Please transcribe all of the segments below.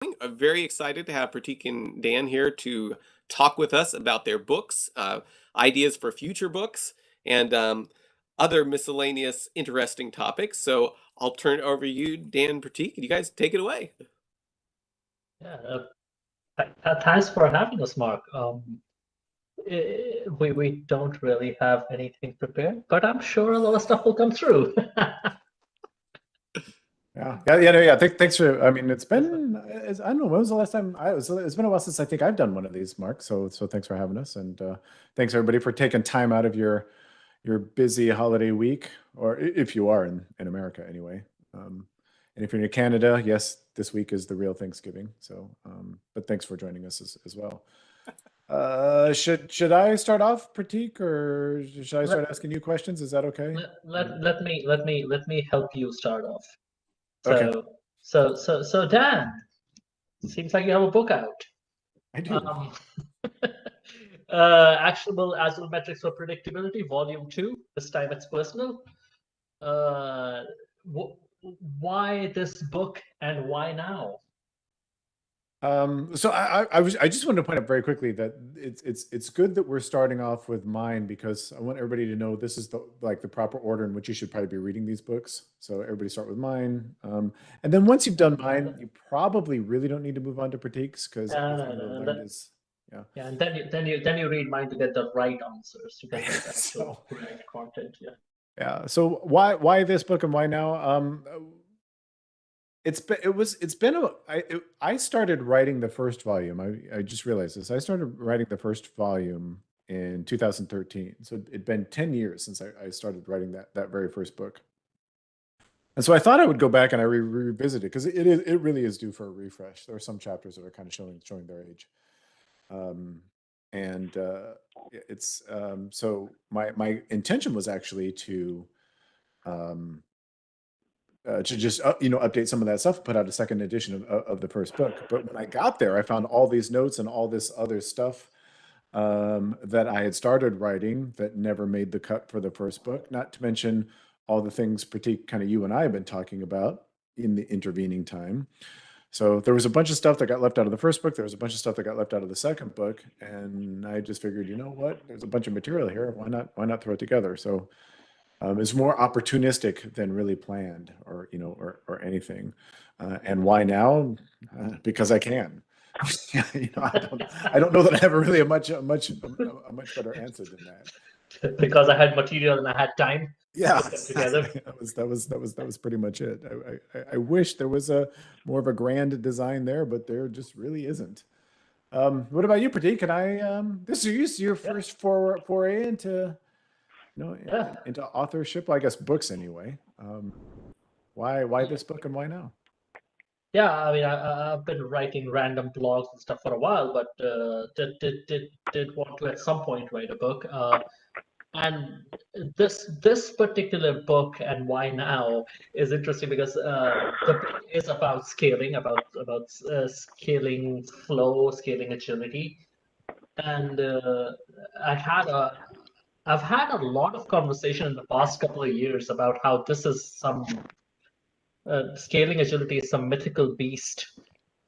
I'm very excited to have Prateek and Dan here to talk with us about their books, ideas for future books, and other miscellaneous interesting topics. So I'll turn it over to you, Dan and Prateek. You guys take it away. Yeah, thanks for having us, Mark. We don't really have anything prepared, but I'm sure a lot of stuff will come through. Yeah. Thanks for. I mean, it's been. I don't know. When was the last time I was? It's been a while since I think I've done one of these, Mark. So thanks for having us, and thanks everybody for taking time out of your busy holiday week, or if you are in America anyway. And if you're in Canada, yes, this week is the real Thanksgiving. So, but thanks for joining us as well. Should I start off, Prateek, or should I start asking you questions? Is that okay? Let me help you start off. Okay. So Dan, seems like you have a book out. I do. Actionable Agile Metrics for Predictability Volume II. This time it's personal. Why this book and why now? So I just wanted to point out very quickly that it's good that we're starting off with mine, because I want everybody to know this is the proper order in which you should probably be reading these books. So everybody start with mine, and then once you've done mine, you probably really don't need to move on to Prateek's, because yeah, and then you read mine to get the right answers, to get the actual correct content. Yeah. So why this book and why now? I started writing the first volume. I just realized this. I started writing the first volume in 2013. So it'd been 10 years since I started writing that very first book. And so I thought I would go back and I revisit it, because it really is due for a refresh. There are some chapters that are kind of showing their age. So my intention was actually to just update some of that stuff, put out a second edition of the first book. But when I got there, I found all these notes and all this other stuff that I had started writing that never made the cut for the first book, not to mention all the things, Prateek, kind of you and I have been talking about in the intervening time. So there was a bunch of stuff that got left out of the first book. There was a bunch of stuff that got left out of the second book. And I just figured, you know what, there's a bunch of material here. Why not throw it together? So it's more opportunistic than really planned, or anything. And why now? Because I can. I don't know that I have really a much better answer than that. Because I had material and I had time. Yeah, to put together. that was pretty much it. I wish there was more of a grand design there, but there just really isn't. What about you, Prateek? This is your first foray into into authorship? Well, I guess books anyway. Why this book and why now? Yeah, I mean, I've been writing random blogs and stuff for a while, but did want to at some point write a book. And this particular book and why now is interesting, because the book is about scaling, about scaling flow, scaling agility, and I've had a lot of conversation in the past couple of years about how this is some scaling agility is some mythical beast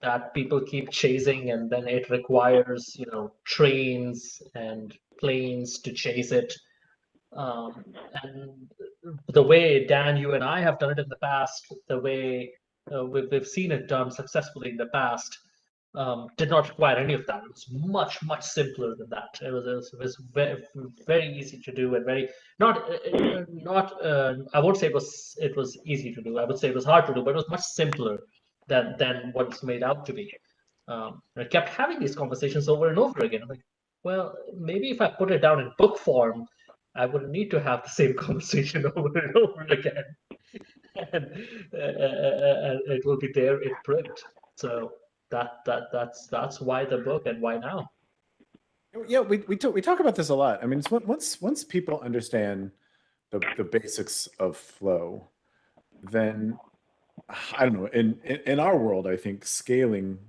that people keep chasing, and then it requires trains and planes to chase it. And the way, Dan, you and I have done it in the past, the way we've seen it done successfully in the past, did not require any of that. It was much simpler than that. It was very, very easy to do, and very not I won't say it was easy to do. I would say it was hard to do, but it was much simpler than what it's made out to be. I kept having these conversations over and over again. I'm like, well, maybe if I put it down in book form, I wouldn't need to have the same conversation over and over again, and it will be there in print. So that's why the book and why now. Yeah, we talk about this a lot. I mean, it's once people understand the basics of flow, then I don't know. In our world, I think scaling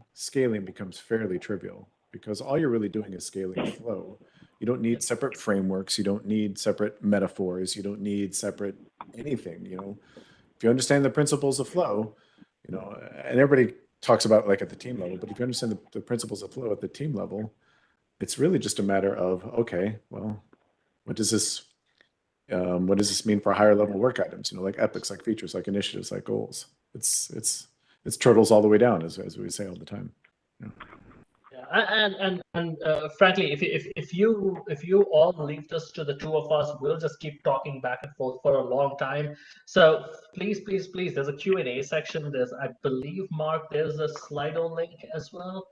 becomes fairly trivial, because all you're really doing is scaling flow. You don't need separate frameworks. You don't need separate metaphors. You don't need separate anything. If you understand the principles of flow, and everybody talks about like at the team level, but if you understand the principles of flow at the team level, it's really just a matter of, okay, well, what does this mean for higher level work items? Like epics, like features, like initiatives, like goals. It's turtles all the way down, as we say all the time. Yeah. And frankly, if you all leave this to the two of us, we'll just keep talking back and forth for a long time. So please, there's a Q&A section. There's, I believe, Mark, there's a Slido link as well.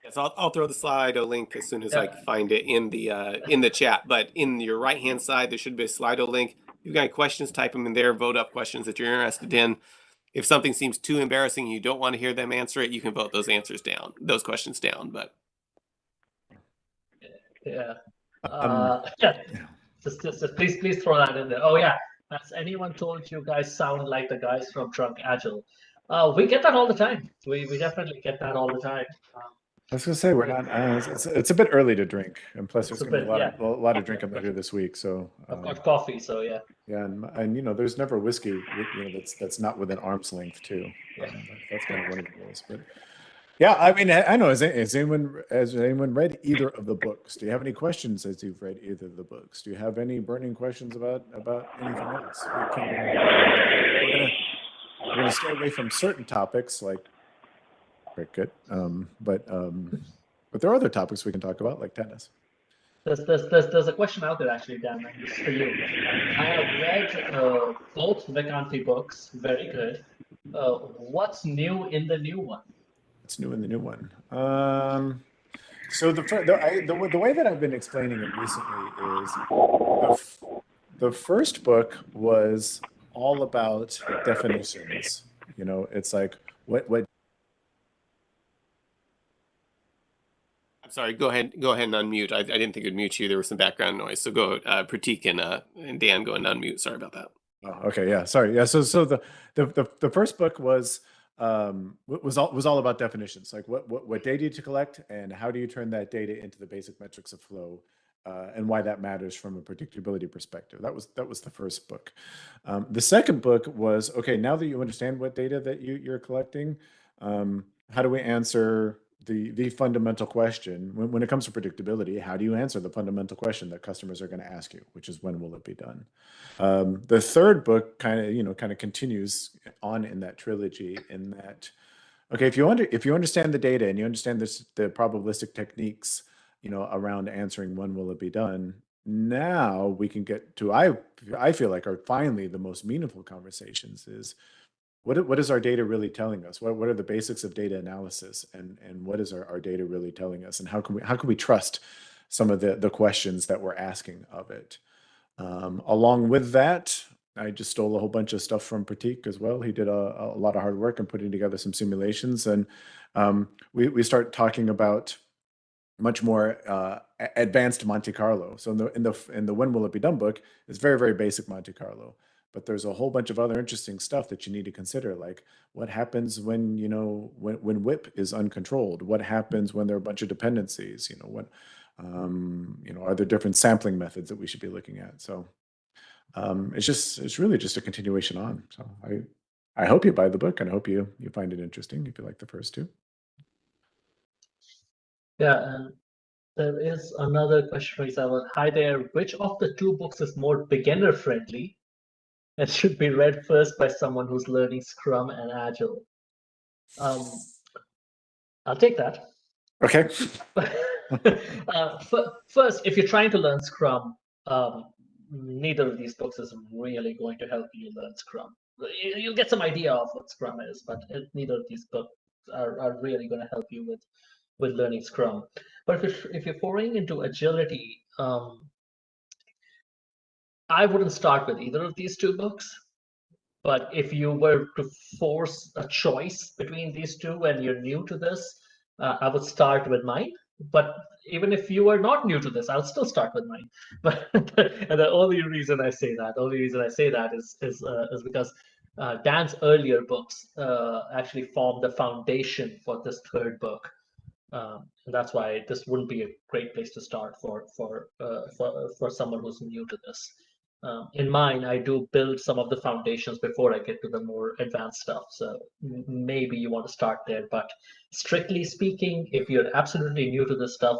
Yes, I'll throw the Slido link as soon as I find it in the chat. But in your right hand side, there should be a Slido link. If you've got any questions, type them in there. Vote up questions that you're interested in. If something seems too embarrassing and you don't want to hear them answer it, you can vote those questions down. But yeah, just please throw that in there. Oh yeah, has anyone told you guys sound like the guys from Drunk Agile? We get that all the time. We definitely get that all the time. I was gonna say we're not. It's a bit early to drink, and plus there's gonna be a lot of drinking later this week. So I've got coffee, so yeah. Yeah, and there's never whiskey that's not within arm's length too. That's kind of one of the rules. But yeah, I mean, I know. Has anyone read either of the books? Do you have any questions as you've read either of the books? Do you have any burning questions about anything else? We're gonna stay away from certain topics like cricket, but there are other topics we can talk about, like tennis. There's a question out there actually, Dan, and it's for you. I have read both Vacanti books, very good. What's new in the new one? What's new in the new one? So the way that I've been explaining it recently is the first book was all about definitions. It's like what. I'm sorry. Go ahead and unmute. I didn't think it would mute you. There was some background noise. So go, Prateek and Dan, go and unmute. Sorry about that. Oh, okay. Yeah. Sorry. Yeah. So the first book was all about definitions, like what data to collect and how do you turn that data into the basic metrics of flow, and why that matters from a predictability perspective. That was the first book. The second book was, okay, now that you understand what data that you're collecting, how do we answer the fundamental question when it comes to predictability? How do you answer the fundamental question that customers are going to ask you, which is when will it be done? The third book kind of continues on in that trilogy, in that, okay, if you understand the data and you understand the probabilistic techniques, around answering when will it be done, now we can get to, I feel like, are finally the most meaningful conversations is, what is our data really telling us? What are the basics of data analysis, and what is our data really telling us, and how can we trust some of the questions that we're asking of it? Along with that, I just stole a whole bunch of stuff from Prateek as well. He did a lot of hard work in putting together some simulations, and we start talking about much more advanced Monte Carlo. So in the When Will It Be Done book, it's very, very basic Monte Carlo. But there's a whole bunch of other interesting stuff that you need to consider, like what happens when when WIP is uncontrolled. What happens when there are a bunch of dependencies? Are there different sampling methods that we should be looking at? So it's really just a continuation on. So I hope you buy the book, and I hope you find it interesting if you like the first two. Yeah, and there is another question for example. Hi there. Which of the two books is more beginner friendly and should be read first by someone who's learning Scrum and Agile? I'll take that. Okay. First, if you're trying to learn Scrum, neither of these books is really going to help you learn Scrum. You'll get some idea of what Scrum is, but neither of these books are really going to help you with learning Scrum. But if you're foraying into agility, I wouldn't start with either of these two books. But if you were to force a choice between these two and you're new to this, I would start with mine. But even if you are not new to this, I'll still start with mine. But and the only reason I say that is because Dan's earlier books actually form the foundation for this third book. And that's why this wouldn't be a great place to start for someone who's new to this. In mine, I do build some of the foundations before I get to the more advanced stuff. So maybe you want to start there. But strictly speaking, if you're absolutely new to this stuff,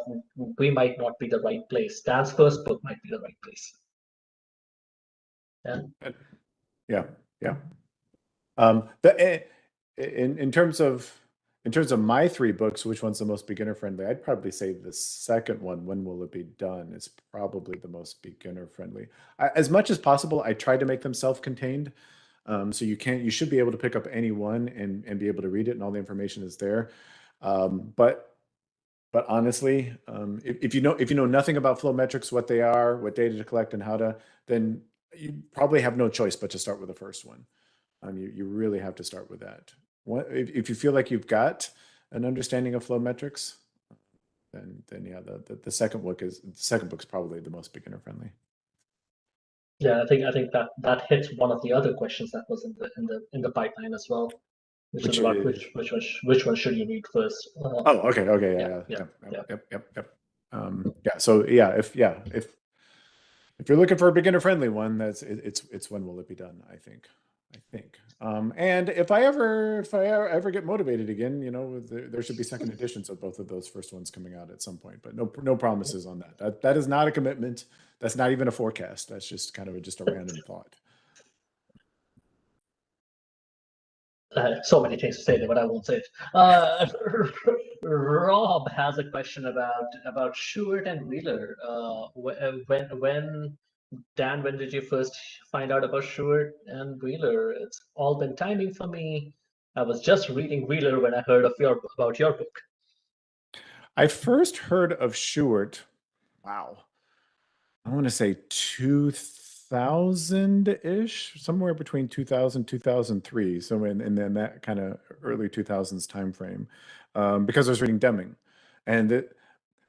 we might not be the right place. Dan's first book might be the right place. Yeah, yeah. In terms of my three books, which one's the most beginner friendly? I'd probably say the second one, When Will It Be Done, is probably the most beginner friendly. As much as possible, I try to make them self-contained. So you should be able to pick up any one and be able to read it, and all the information is there. But honestly, if you know nothing about flow metrics, what they are, what data to collect, and how to, then you probably have no choice but to start with the first one. You really have to start with that. If you feel like you've got an understanding of flow metrics, then yeah, the second book's probably the most beginner friendly. Yeah, I think that hits one of the other questions that was in the pipeline as well, which is about which one should you read first. Oh, okay, yeah. So yeah, if you're looking for a beginner friendly one, it's When Will It Be Done, I think. And if I ever get motivated again, there should be second editions of both of those first ones coming out at some point, but no promises on that. That is not a commitment. That's not even a forecast. That's just kind of just a random thought. So many things to say there, but I won't say it. Rob has a question about Stewart and Wheeler. Dan, when did you first find out about Stewart and Wheeler? It's all been timing for me. I was just reading Wheeler when I heard about your book. I first heard of Stewart, wow, I want to say 2000-ish, somewhere between 2000 2003, so in that kind of early 2000s timeframe, because I was reading Deming, and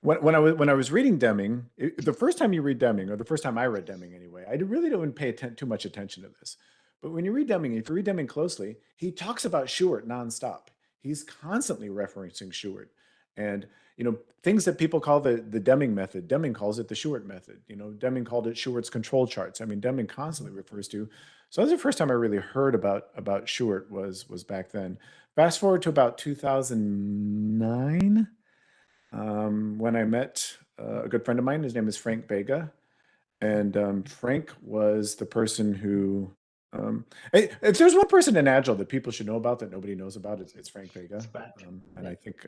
when I was reading Deming, the first time you read Deming, or the first time I read Deming anyway, I really don't pay too much attention to this. But when you read Deming, if you read Deming closely, he talks about Stewart nonstop. He's constantly referencing Stewart. And things that people call the Deming method, Deming calls it the Stewart method. Deming called it Stewart's control charts. I mean, Deming constantly refers to. So that was the first time I really heard about Stewart was back then. Fast forward to about 2009. When I met a good friend of mine. His name is Frank Vega. And Frank was the person who, if there's one person in Agile that people should know about that nobody knows about, it's Frank Vega. And I think,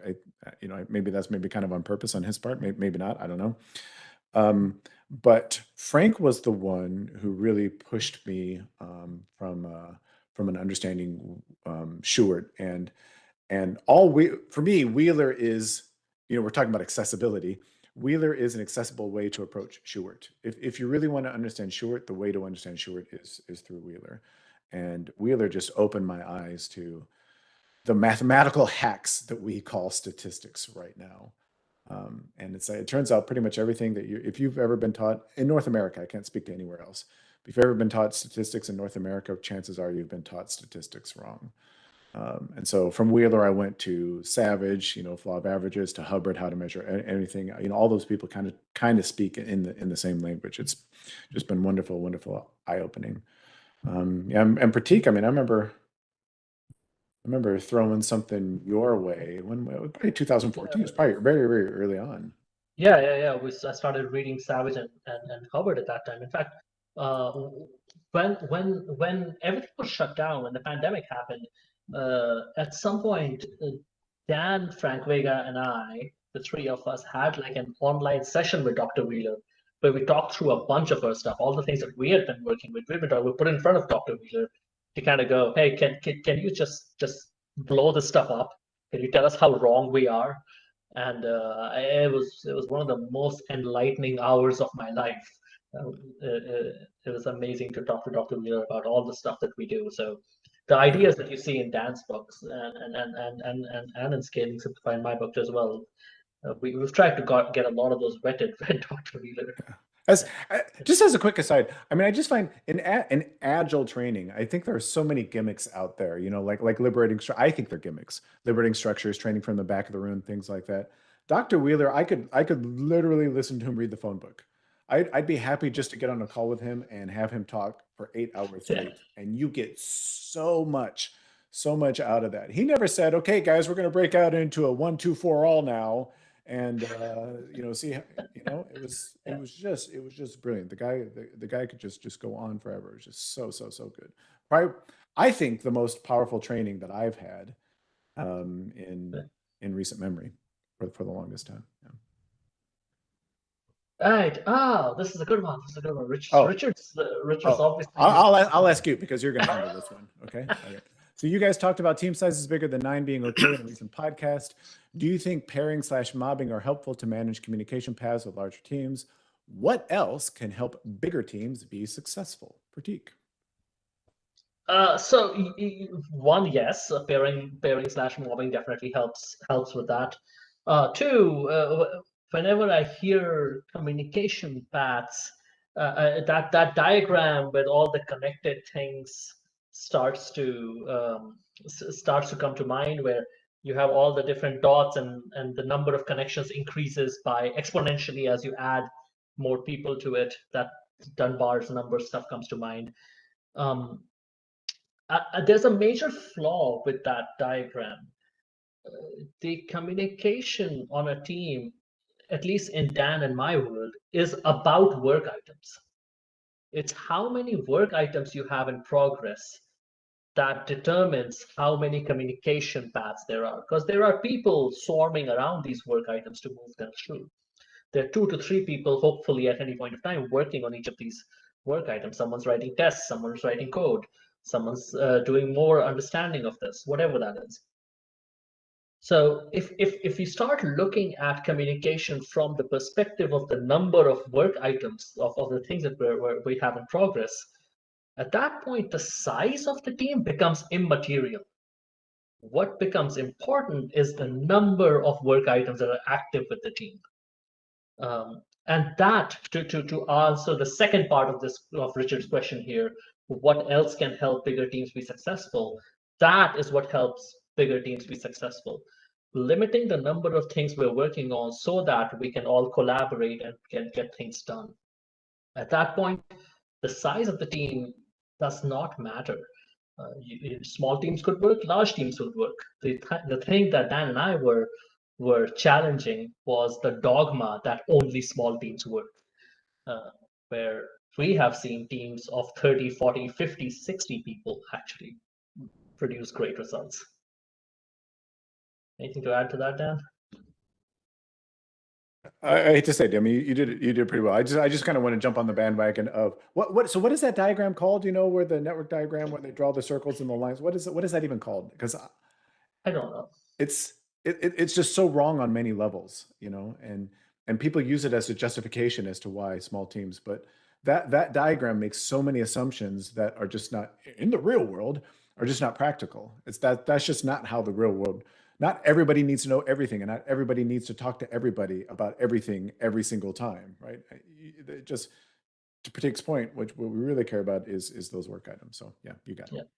maybe that's kind of on purpose on his part, maybe not, I don't know. But Frank was the one who really pushed me from an understanding Stewart. And for me, Wheeler is, we're talking about accessibility. Wheeler is an accessible way to approach Stewart. If you really want to understand Stewart, the way to understand Stewart is through Wheeler. And Wheeler just opened my eyes to the mathematical hacks that we call statistics right now. And it turns out pretty much everything that if you've ever been taught in North America, I can't speak to anywhere else. If you've ever been taught statistics in North America, chances are you've been taught statistics wrong. And so from Wheeler, I went to Savage, law of averages, to Hubbard, how to measure anything. All those people kind of speak in the same language. It's just been wonderful, eye-opening. And Prateek, I remember throwing something your way probably 2014. It was probably very, very early on. Yeah. I started reading Savage and Hubbard at that time. In fact, when everything was shut down, when the pandemic happened, at some point, Dan, Frank Vega, and I, the three of us, had like an online session with Dr. Wheeler, where we talked through a bunch of our stuff, all the things that we had been working with. We put in front of Dr. Wheeler to kind of go, hey, can you just blow this stuff up? Can you tell us how wrong we are? And it was one of the most enlightening hours of my life. It was amazing to talk to Dr. Wheeler about all the stuff that we do. So the ideas that you see in Dan's books and in Scaling Simplified in my book as well, we've tried to get a lot of those read Dr. Wheeler. Just as a quick aside, I just find in Agile training, I think there are so many gimmicks out there, like liberating. I think they're gimmicks, liberating structures, training from the back of the room, things like that. Dr. Wheeler, I could literally listen to him read the phone book. I'd be happy just to get on a call with him and have him talk for 8 hours straight, and you get so much out of that. He never said, "Okay, guys, we're going to break out into a 1-2-4 all now," and see, it was just brilliant. The guy could just go on forever. It was just so good. Probably, I think the most powerful training that I've had in recent memory for the longest time. Yeah. Right. This is a good one. Richard's obviously. I'll ask you because you're going to handle this one. Okay. Okay. So you guys talked about team sizes bigger than 9 being okay in a recent podcast. Do you think pairing/mobbing are helpful to manage communication paths with larger teams? What else can help bigger teams be successful? Prateek. So one, yes, pairing/mobbing definitely helps with that. Two, whenever I hear communication paths, that diagram with all the connected things starts to come to mind, where you have all the different dots and the number of connections increases by exponentially as you add more people to it. That Dunbar's number stuff comes to mind. There's a major flaw with that diagram. The communication on a team, at least in Dan and my world, is about work items. It's how many work items you have in progress that determines how many communication paths there are, because there are people swarming around these work items to move them through. There are 2 to 3 people, hopefully at any point of time, working on each of these work items. Someone's writing tests, someone's writing code, someone's doing more understanding of this, whatever that is. So if you start looking at communication from the perspective of the number of work items of the things that we have in progress, at that point, the size of the team becomes immaterial. What becomes important is the number of work items that are active with the team. And that, to answer the second part of Richard's question here, what else can help bigger teams be successful? That is what helps bigger teams be successful. Limiting the number of things we're working on so that we can all collaborate and can get things done. At that point, the size of the team does not matter. Small teams could work, large teams would work. The thing that Dan and I were challenging was the dogma that only small teams work, where we have seen teams of 30, 40, 50, 60 people actually produce great results. Anything to add to that, Dan? I hate to say it, I mean, you did pretty well. I just kind of want to jump on the bandwagon of so what is that diagram called? Where the network diagram, where they draw the circles and the lines, what is that even called? Because I don't know. It's just so wrong on many levels, and people use it as a justification as to why small teams, but that diagram makes so many assumptions that are just not in the real world, are just not practical. That's just not how the real world. Not everybody needs to know everything, and not everybody needs to talk to everybody about everything every single time, right? Just to Prateek's point, what we really care about is those work items. So yeah, you got it.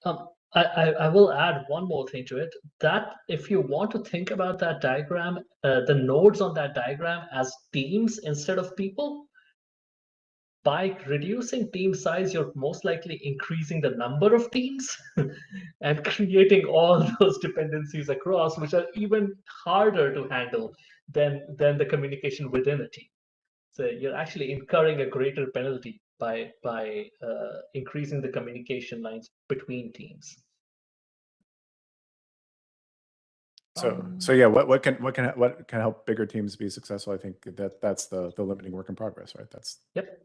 Yeah. I will add one more thing to it, that if you want to think about that diagram, the nodes on that diagram as teams instead of people, by reducing team size, you're most likely increasing the number of teams and creating all those dependencies across, which are even harder to handle than the communication within a team. So you're actually incurring a greater penalty by increasing the communication lines between teams. So yeah, what can help bigger teams be successful? I think that's the limiting work in progress, right? Yep.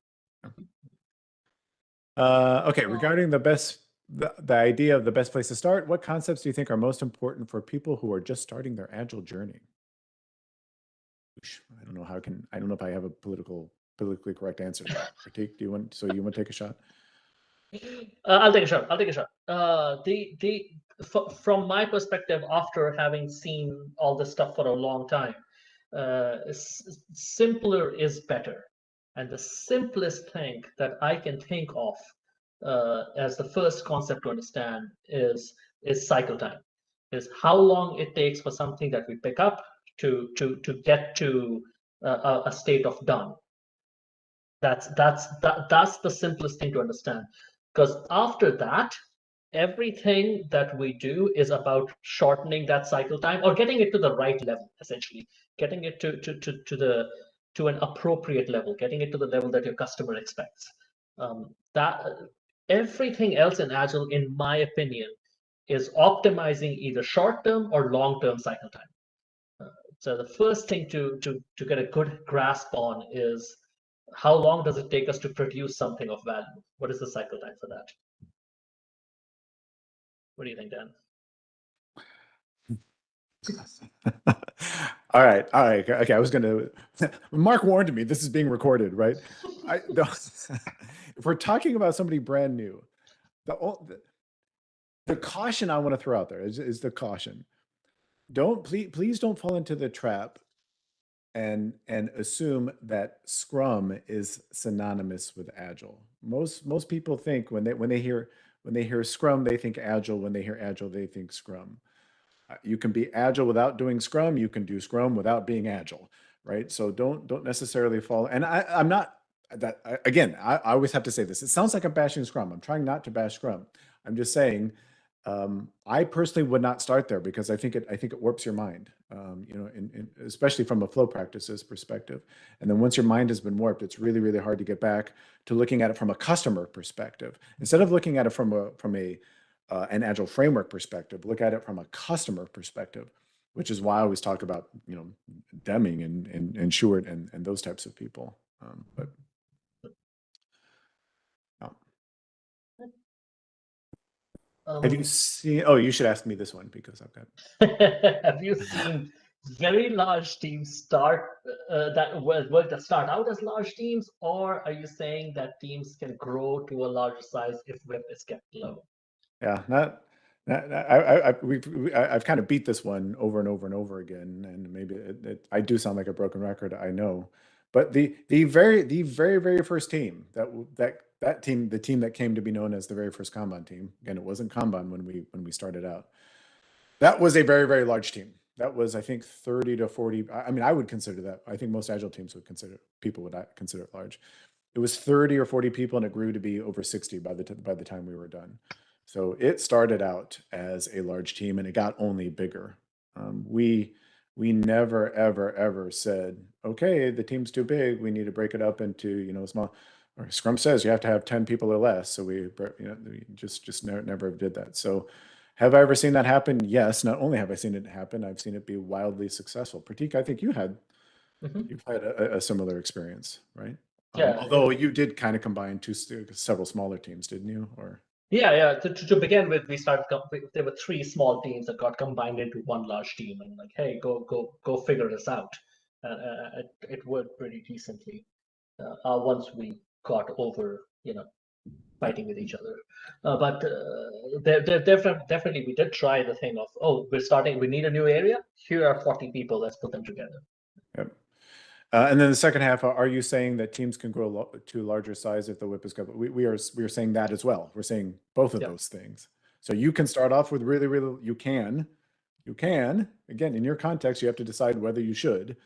Okay, regarding the idea of the best place to start, what concepts do you think are most important for people who are just starting their agile journey? I don't know if I have a politically correct answer to that. Prateek, you want to take a shot? I'll take a shot. From my perspective, after having seen all this stuff for a long time, simpler is better. And the simplest thing that I can think of as the first concept to understand is cycle time. Is how long it takes for something that we pick up to get to a state of done. That's the simplest thing to understand, because after that, everything that we do is about shortening that cycle time or getting it to the right level, essentially, getting it to an appropriate level, getting it to the level that your customer expects. That everything else in Agile, in my opinion, is optimizing either short-term or long-term cycle time. So the first thing to get a good grasp on is how long does it take us to produce something of value? What is the cycle time for that? What do you think, Dan? All right. Okay. I was gonna. Mark warned me. This is being recorded, right? If we're talking about somebody brand new, the caution I want to throw out there is the caution. Please don't fall into the trap and assume that Scrum is synonymous with Agile. Most people think when they hear Scrum, they think Agile. When they hear Agile, they think Scrum. You can be Agile without doing Scrum. You can do Scrum without being Agile, right? So don't necessarily fall. And I'm not that again. I always have to say this. It sounds like I'm bashing Scrum. I'm trying not to bash Scrum. I'm just saying. I personally would not start there because I think it warps your mind, especially from a flow practices perspective. And then once your mind has been warped, it's really, really hard to get back to looking at it from a customer perspective. Instead of looking at it from an Agile framework perspective, look at it from a customer perspective, which is why I always talk about, Deming and Stewart and those types of people. Have you seen? Oh, you should ask me this one because I've got. Have you seen very large teams start start out as large teams, or are you saying that teams can grow to a larger size if WIP is kept low? Yeah, I've kind of beat this one over and over and over again, and maybe I do sound like a broken record. I know, but the very first team that team, the team that came to be known as the very first Kanban team. Again, it wasn't Kanban when we started out. That was a very, very large team. That was, I think, 30 to 40. I mean, I would consider that. I think most Agile teams would consider it large. It was 30 or 40 people, and it grew to be over 60 by the time we were done. So it started out as a large team, and it got only bigger. We never ever said, okay, the team's too big. We need to break it up into small. Or Scrum says you have to have 10 people or less. So we just never did that. So have I ever seen that happen? Yes. Not only have I seen it happen, I've seen it be wildly successful. Prateek, I think you've had a similar experience, right? Yeah. Although you did kind of combine several smaller teams, didn't you? Or yeah. To begin with, there were 3 small teams that got combined into one large team, and like, hey, go figure this out. It worked pretty decently once we got over, fighting with each other. But definitely we did try the thing of, oh, we need a new area. Here are 40 people. Let's put them together. Yep. And then the second half, are you saying that teams can grow to larger size if the WIP is covered? We are saying that as well. We're saying both of those things. So you can start off with really, you can, again, in your context, you have to decide whether you should,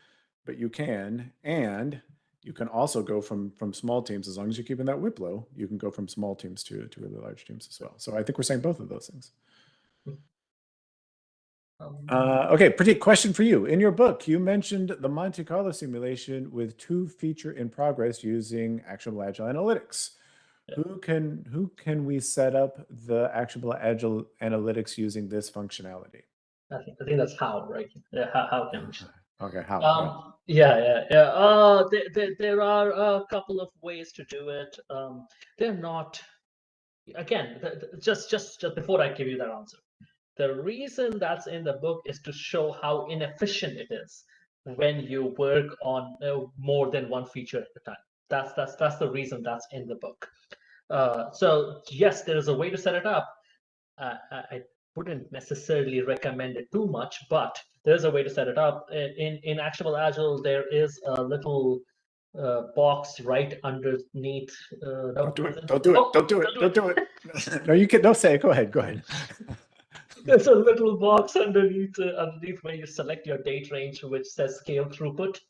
but you can, and you can also go from small teams, as long as you're keeping that WIP low, you can go from small teams to really large teams as well. So I think we're saying both of those things. Okay, Prateek, question for you. In your book, you mentioned the Monte Carlo simulation with 2 feature in progress using Actionable Agile Analytics. Yeah. Who can we set up the Actionable Agile Analytics using this functionality? I think that's how, right? Yeah, how can we? Okay, how? Yeah. There are a couple of ways to do it. They're not. Again, just before I give you that answer, the reason that's in the book is to show how inefficient it is when you work on more than one feature at a time. That's the reason that's in the book. So yes, there is a way to set it up. I wouldn't necessarily recommend it too much, but there's a way to set it up. In Actionable Agile, there is a little box right underneath. Don't do it. Don't do it. No, you can. Don't say it. Go ahead. There's a little box underneath where you select your date range, which says scale throughput.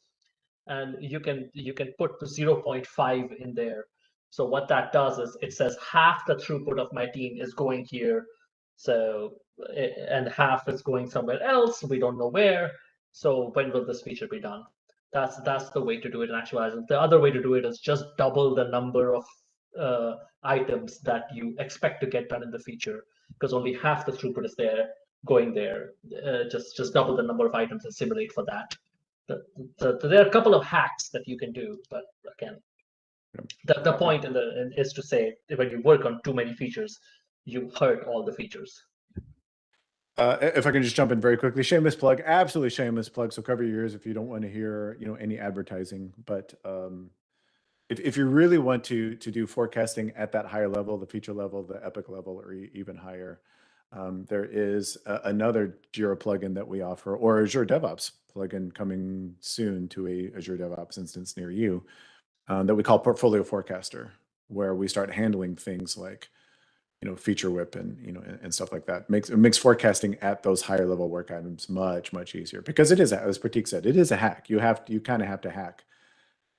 and you can put the 0.5 in there. So what that does is it says half the throughput of my team is going here, so and half is going somewhere else. We don't know where. So when will this feature be done? That's the way to do it in ActionAble. The other way to do it is just double the number of items that you expect to get done in the feature, because only half the throughput is there going there. Just double the number of items and simulate for that. There are a couple of hacks that you can do, but again, the point is to say when you work on too many features, you hurt all the features. If I can just jump in very quickly, shameless plug, absolutely shameless plug. So cover your ears if you don't want to hear, any advertising. But if you really want to do forecasting at that higher level, the feature level, the epic level, or even higher, there is another Jira plugin that we offer, or Azure DevOps plugin coming soon to a Azure DevOps instance near you, that we call Portfolio Forecaster, where we start handling things like feature whip and and stuff like that. It makes forecasting at those higher level work items much easier, because it is, as Prateek said, it is a hack. You kind of have to hack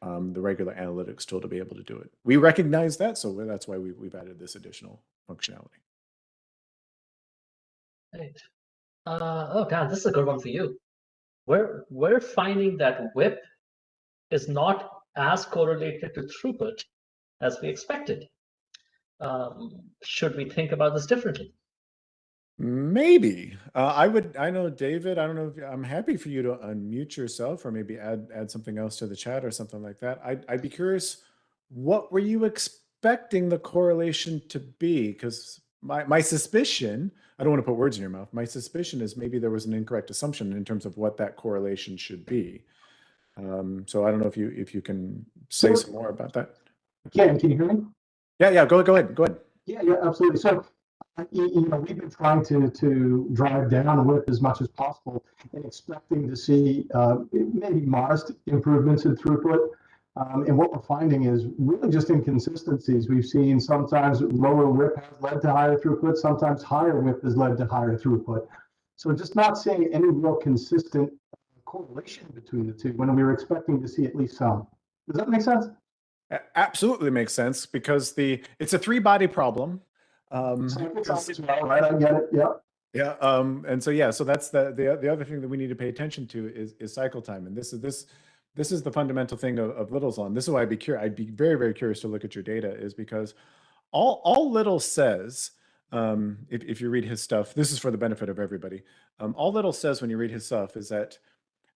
the regular analytics tool to be able to do it. We recognize that, so that's why we've added this additional functionality. Right. Oh, Dan, this is a good one for you. We're finding that WIP is not as correlated to throughput as we expected. Should we think about this differently? Maybe. I know, David, I don't know if I'm happy for you to unmute yourself or maybe add something else to the chat or something like that. I'd be curious, what were you expecting the correlation to be? Because my suspicion, I don't want to put words in your mouth, my suspicion is maybe there was an incorrect assumption in terms of what that correlation should be. So I don't know if you can say some more about that. Can you hear me? Yeah, go ahead. Yeah, absolutely. So, we've been trying to drive down WIP as much as possible and expecting to see maybe modest improvements in throughput. And what we're finding is really just inconsistencies. We've seen sometimes lower WIP has led to higher throughput, sometimes higher WIP has led to higher throughput. So just not seeing any real consistent correlation between the two when we were expecting to see at least some. Does that make sense? Absolutely makes sense, because it's a 3-body problem. Cycle time as well, right? I get it. Yeah. Yeah. And so that's the other thing that we need to pay attention to is cycle time. And this is the fundamental thing of Little's Law. And this is why I'd be very, very curious to look at your data, is because all Little says, if you read his stuff, this is for the benefit of everybody. All Little says when you read his stuff is that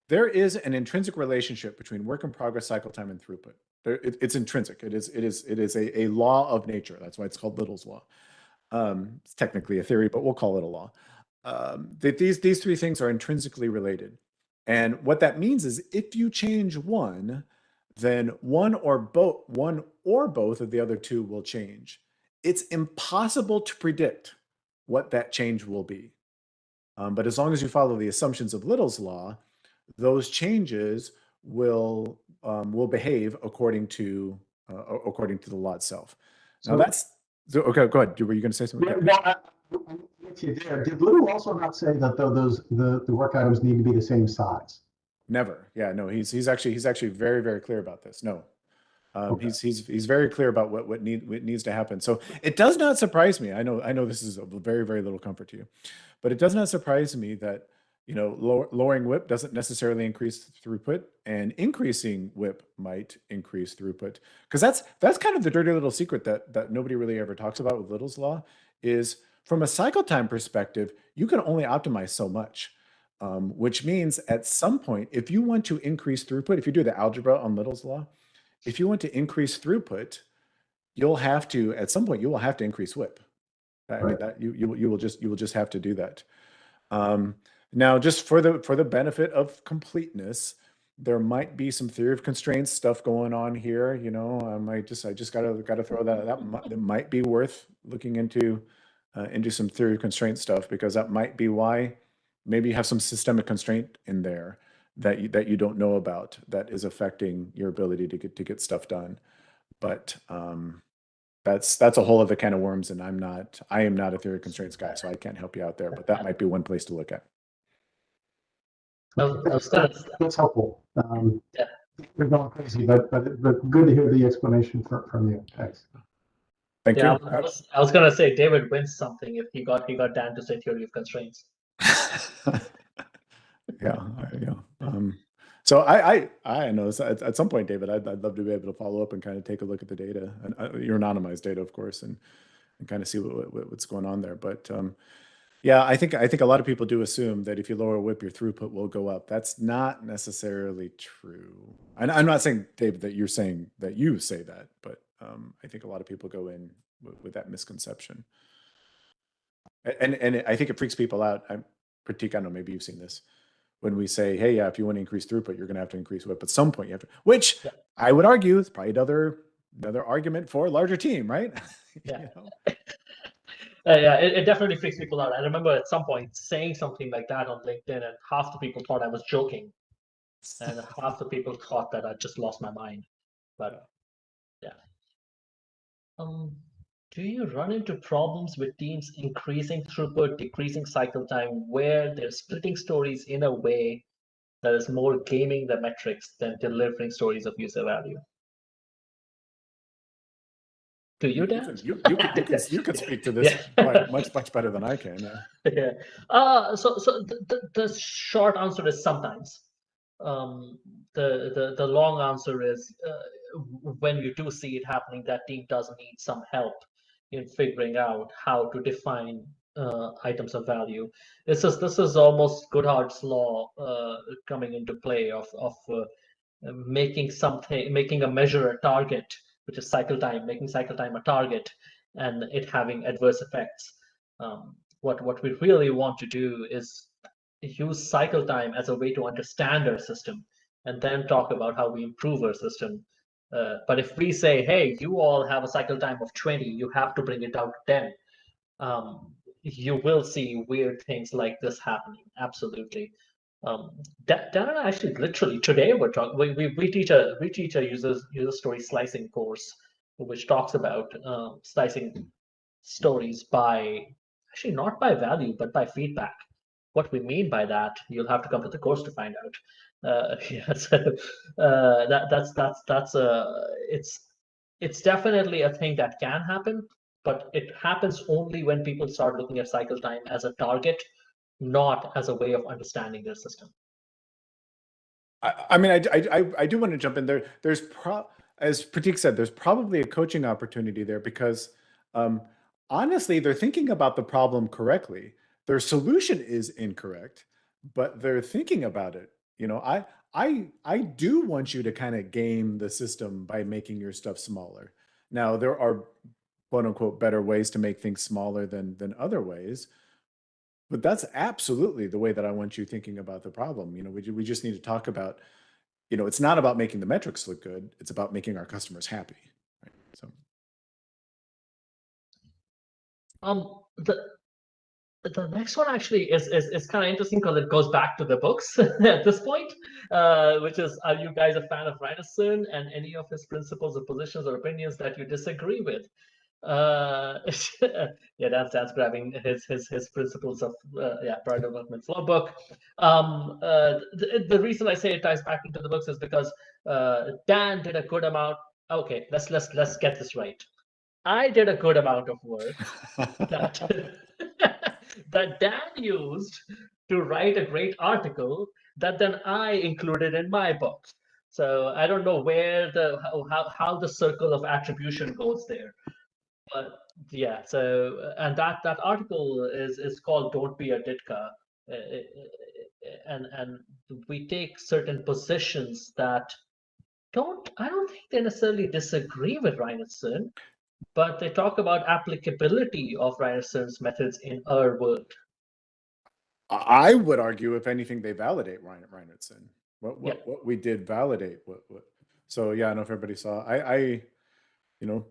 there is an intrinsic relationship between work in progress, cycle time, and throughput. It's intrinsic. It is a law of nature. That's why it's called Little's Law. It's technically a theory, but we'll call it a law. That these 3 things are intrinsically related. And what that means is if you change one, then one or both of the other 2 will change. It's impossible to predict what that change will be. But as long as you follow the assumptions of Little's Law, those changes will behave according to the law itself. Now okay. Go ahead. Were you going to say something? Yeah, I'm with you there. Did Little also not say that the work items need to be the same size? Never. Yeah. No. He's actually very, very clear about this. No. Okay. He's very clear about what needs to happen. So it does not surprise me. I know this is of very, very little comfort to you, but it does not surprise me that lowering WIP doesn't necessarily increase throughput, and increasing WIP might increase throughput. Because that's kind of the dirty little secret that nobody really ever talks about with Little's Law, is from a cycle time perspective, you can only optimize so much. Which means at some point, if you want to increase throughput, if you do the algebra on Little's Law, if you want to increase throughput, at some point you will have to increase WIP. I mean, that you will just have to do that. Now, just for the benefit of completeness, there might be some theory of constraints stuff going on here. I just gotta throw that might be worth looking into some theory of constraint stuff, because that might be why maybe you have some systemic constraint in there that you don't know about that is affecting your ability to get stuff done. But that's a whole other can of worms, and I am not a theory of constraints guy, so I can't help you out there. But that might be one place to look at. That's helpful. Yeah. We're going crazy, but good to hear the explanation from you. Thanks. Thank Yeah, you. I was gonna say David wins something if he got Dan to say theory of constraints. Yeah, yeah. So I know at some point, David, I'd love to be able to follow up and kind of take a look at the data, and your anonymized data, of course, and kind of see what's going on there. But yeah, I think a lot of people do assume that if you lower WIP, your throughput will go up. That's not necessarily true. I'm not saying, David, that you're saying that you say that, but I think a lot of people go in with that misconception. And I think it freaks people out. Prateek, I don't know, maybe you've seen this. When we say, hey, yeah, if you want to increase throughput, you're going to have to increase WIP. At some point, you have to, which I would argue is probably another argument for a larger team, right? Yeah. You know? Yeah, it definitely freaks people out. I remember at some point saying something like that on LinkedIn, and half the people thought I was joking, and half the people thought that I just lost my mind. But yeah. Do you run into problems with teams increasing throughput, decreasing cycle time, where they're splitting stories in a way that is more gaming the metrics than delivering stories of user value? Do you, Dan? You can speak to this much better than I can. Yeah. Yeah. So the short answer is sometimes. The long answer is when you do see it happening, that team does need some help in figuring out how to define items of value. This is almost Goodhart's law coming into play of making a measure a target, which is cycle time, making cycle time a target, and it having adverse effects. What we really want to do is use cycle time as a way to understand our system, and then talk about how we improve our system. But if we say, hey, you all have a cycle time of 20, you have to bring it down to 10, you will see weird things like this happening. Absolutely. Dan and I actually literally today we're talking. We teach a user story slicing course, which talks about slicing stories by actually not by value but by feedback. What we mean by that, you'll have to come to the course to find out. Yeah, so that's it's definitely a thing that can happen, but it happens only when people start looking at cycle time as a target, not as a way of understanding their system. I mean, I do want to jump in there. As Prateek said, there's probably a coaching opportunity there because honestly, they're thinking about the problem correctly. Their solution is incorrect, but they're thinking about it. You know, I do want you to kind of game the system by making your stuff smaller. Now, there are quote unquote better ways to make things smaller than other ways. But that's absolutely the way that I want you thinking about the problem. You know, we just need to talk about, you know, it's not about making the metrics look good. It's about making our customers happy. Right? So, the next one actually is kind of interesting because it goes back to the books at this point, which is, are you guys a fan of Reinertsen and any of his principles or positions or opinions that you disagree with? Yeah, that's grabbing his principles of product development flow book. The reason I say it ties back into the books is because Dan did a good amount. Okay, let's get this right. I did a good amount of work that that Dan used to write a great article that then I included in my book. So I don't know where how the circle of attribution goes there. But yeah, so and that article is called "Don't Be a Ditka," and we take certain positions that I don't think they necessarily disagree with Reinertsen, but they talk about applicability of Reinertsen's methods in our world. I would argue, if anything, they validate Reinertsen. What we did validate what. So yeah, I don't know if everybody saw. You know,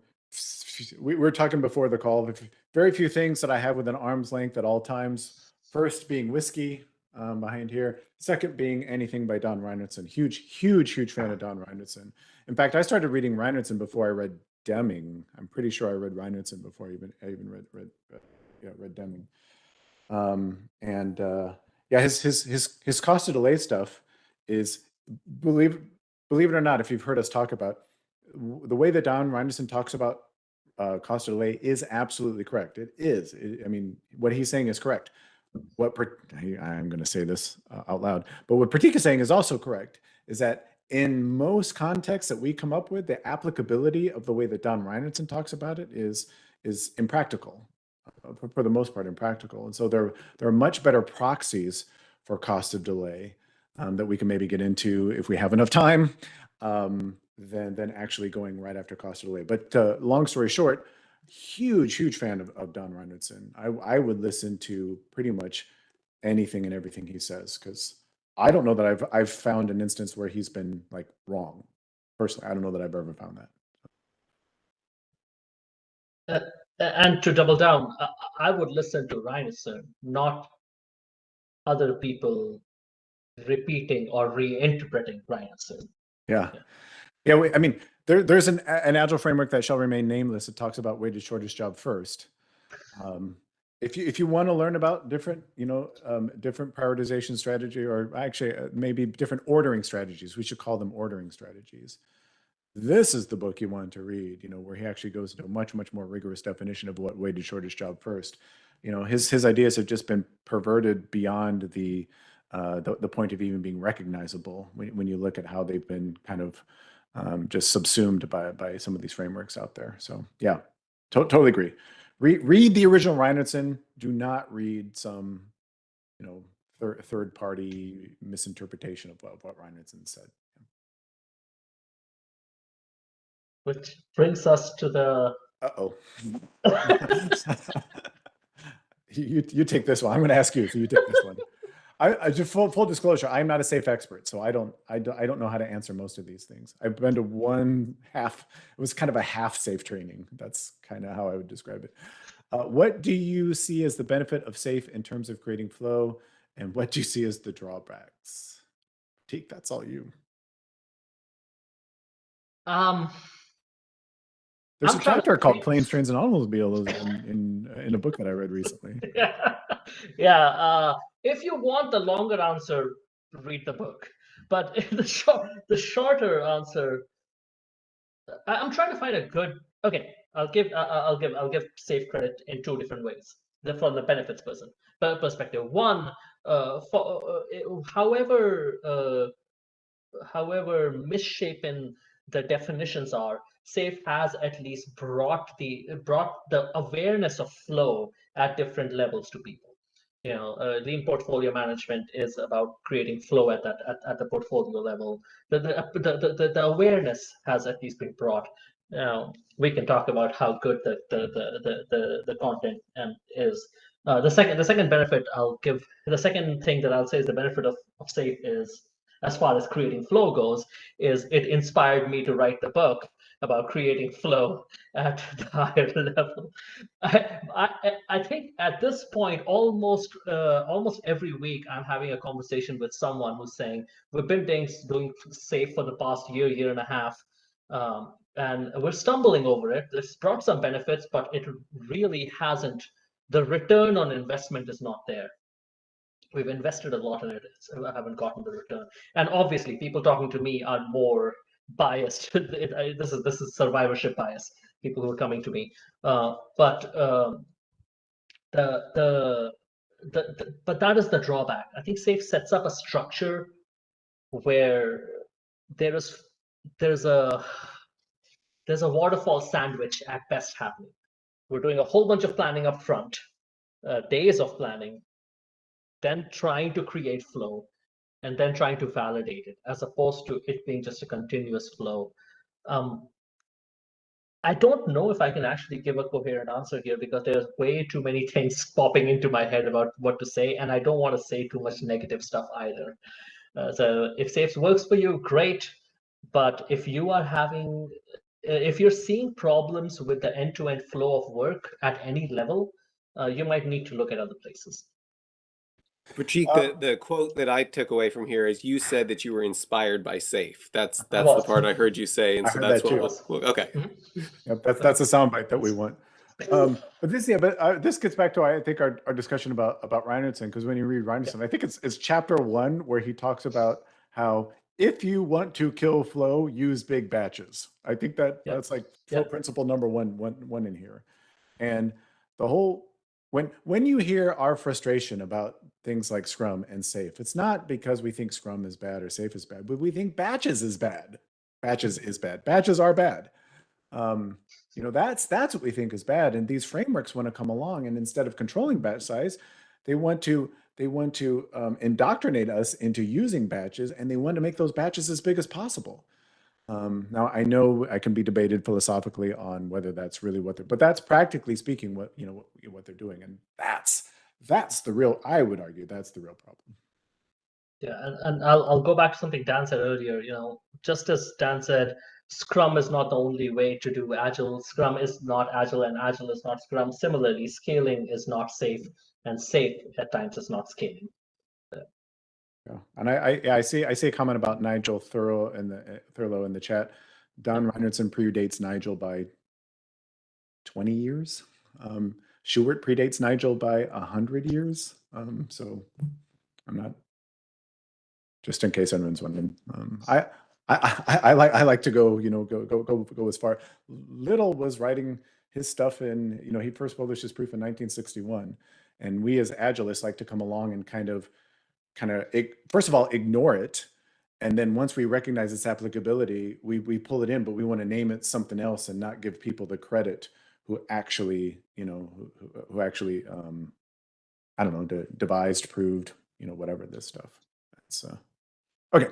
we were talking before the call. Very few things that I have within arm's length at all times. First being whiskey behind here. Second being anything by Don Reinertsen. Huge fan of Don Reinertsen. In fact, I started reading Reinertsen before I read Deming. I'm pretty sure I read Reinertsen before I even read Deming. Yeah, his cost to delay stuff is, believe believe it or not, if you've heard us talk about the way that Don Reinerson talks about cost of delay is absolutely correct. It is. I mean, what he's saying is correct. I'm going to say this out loud, but what Prateek is saying is also correct, is that in most contexts that we come up with, the applicability of the way that Don Reinerson talks about it is impractical, for the most part impractical. And so there are much better proxies for cost of delay that we can maybe get into if we have enough time, than actually going right after cost of delay. But long story short, huge fan of Don Reinerson. I would listen to pretty much anything and everything he says, because I don't know that I've found an instance where he's been like wrong. Personally, I don't know that I've ever found that. And to double down, I would listen to Reinerson, not other people repeating or reinterpreting Reinerson. Yeah. I mean, there's an agile framework that shall remain nameless. It talks about weighted shortest job first. If you want to learn about different, different prioritization strategy, or actually maybe different ordering strategies, we should call them ordering strategies. This is the book you want to read, where he actually goes into a much more rigorous definition of what weighted shortest job first. His ideas have just been perverted beyond the point of even being recognizable when you look at how they've been kind of just subsumed by some of these frameworks out there. So yeah, totally agree. Read the original Reinerson. Do not read some, third party misinterpretation of what Reinerson said. Which brings us to the. You take this one. I'm going to ask you, so you take this one. I just full disclosure, I'm not a SAFe expert, so I don't know how to answer most of these things. I've been to one half. It was kind of a half SAFe training. That's kind of how I would describe it. What do you see as the benefit of SAFe in terms of creating flow, and what do you see as the drawbacks? Prateek, that's all you. There's a chapter called Planes, Trains, and Automobiles in a book that I read recently. Yeah. If you want the longer answer, read the book. But the shorter answer, I'm trying to find a good. Okay, I'll give SAFe credit in two different ways. From the benefits perspective. One, however misshapen the definitions are, SAFe has at least brought the awareness of flow at different levels to people. Lean portfolio management is about creating flow at the portfolio level. The awareness has at least been brought. We can talk about how good the content is. The second benefit I'll give, the second thing that I'll say is the benefit of SAFe is, as far as creating flow goes, is it inspired me to write the book about creating flow at the higher level. I think at this point, almost every week, I'm having a conversation with someone who's saying, we've been doing SAFe for the past year and a half, and we're stumbling over it. It's brought some benefits, but it really hasn't. The return on investment is not there. We've invested a lot in it. I haven't gotten the return. And obviously, people talking to me are more biased. This is survivorship bias. People who are coming to me, but that is the drawback. I think SAFe sets up a structure where there's a waterfall sandwich at best happening. We're doing a whole bunch of planning up front, days of planning, then trying to create flow, and then trying to validate it, as opposed to it being just a continuous flow. I don't know if I can actually give a coherent answer here, because there's way too many things popping into my head about what to say, and I don't want to say too much negative stuff either. So if SAFe works for you, great. But if you're seeing problems with the end-to-end flow of work at any level, you might need to look at other places. Prateek, the quote that I took away from here is you said that you were inspired by SAFe. That's the part I heard you say, and so that's what okay. Yep, that's a soundbite that we want. But this gets back to, I think, our discussion about Reinerson, because when you read Reinerson, I think it's chapter 1 where he talks about how if you want to kill flow, use big batches. I think that Yeah. that's like flow principle number one in here. And the whole when you hear our frustration about things like Scrum and Safe, it's not because we think Scrum is bad or Safe is bad, but we think batches is bad. Batches is bad. Batches are bad. You know, that's what we think is bad. And these frameworks want to come along, and instead of controlling batch size, they want to indoctrinate us into using batches, and they want to make those batches as big as possible. Now I know I can be debated philosophically on whether that's really what they're, but that's practically speaking what what they're doing, and that's the real. I would argue that's the real problem. Yeah, and I'll go back to something Dan said earlier. Just as Dan said, Scrum is not the only way to do Agile. Scrum is not Agile, and Agile is not Scrum. Similarly, scaling is not safe, and safe at times is not scaling. Yeah, and I see a comment about Nigel Thurlow in the chat. Don Reinertson predates Nigel by 20 years. Schubert predates Nigel by 100 years. So I'm not, just in case anyone's wondering. I like to go go as far. Little was writing his stuff in, he first published his proof in 1961, and we as Agilists like to come along and kind of first of all ignore it, and then once we recognize its applicability, we pull it in, but we want to name it something else and not give people the credit who actually who actually I don't know, devised, proved, whatever this stuff. That's okay.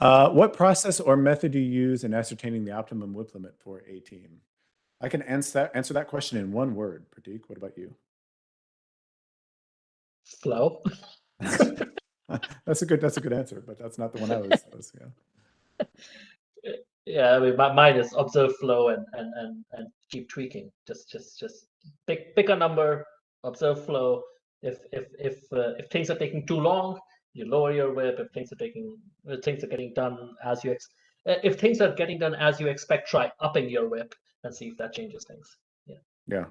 What process or method do you use in ascertaining the optimum WIP limit for a team? I can answer that question in one word. Prateek, what about you? Flow. That's a good answer, but that's not the one I was yeah. Yeah, I mean, mine is observe flow and keep tweaking. Just pick a number, observe flow. If things are taking too long, you lower your WIP. If things are getting done as you if things are getting done as you expect, try upping your WIP and see if that changes things. Yeah.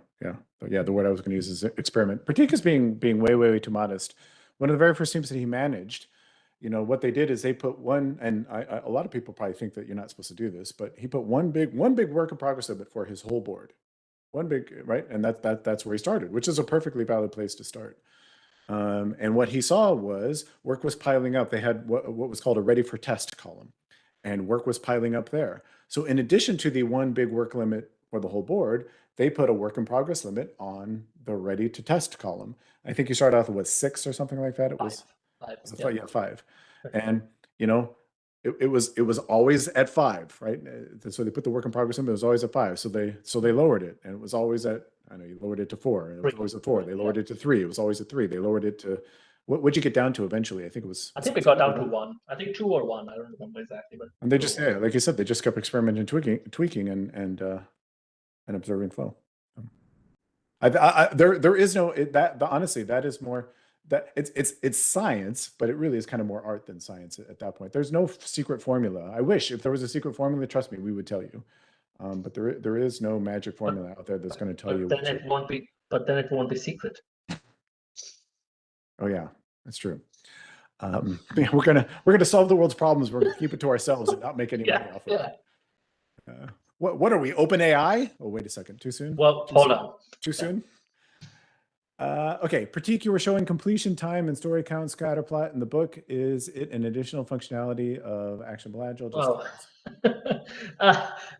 But yeah, the word I was going to use is experiment. Prateek is being way too modest. One of the very first teams that he managed, what they did is they put one, and a lot of people probably think that you're not supposed to do this, but he put one big work in progress limit for his whole board. One big, right? And that's where he started, which is a perfectly valid place to start. And what he saw was work was piling up. They had what was called a ready for test column, and work was piling up there. So in addition to the one big work limit for the whole board, they put a work in progress limit on the ready to test column. I think you started off with 6 or something like that. It was five. Yeah, 5. And it was always at 5, right? So they put the work in progress limit. It was always at 5. So they lowered it, and it was always at, I know you lowered it to 4, and it was always at 4. They lowered it to 3. It was always at 3. They lowered it to, what'd you get down to eventually? I think we got down to 1. I think 2 or 1. I don't remember exactly, but. And they just, like you said, they just kept experimenting, tweaking, and observing flow. There is no honestly, that is more that it's science, but it really is kind of more art than science at that point. There's no secret formula. I wish if there was a secret formula, trust me, we would tell you. But there is no magic formula out there that's going to tell you. Then it won't be secret. Oh yeah, that's true. We're gonna solve the world's problems. We're gonna keep it to ourselves and not make any money off of it. What are we? Open AI? Oh, wait a second. Too soon? Well, hold on. Too soon? Okay, Prateek, you were showing completion time and story count scatter plot in the book. Is it an additional functionality of Actionable Agile?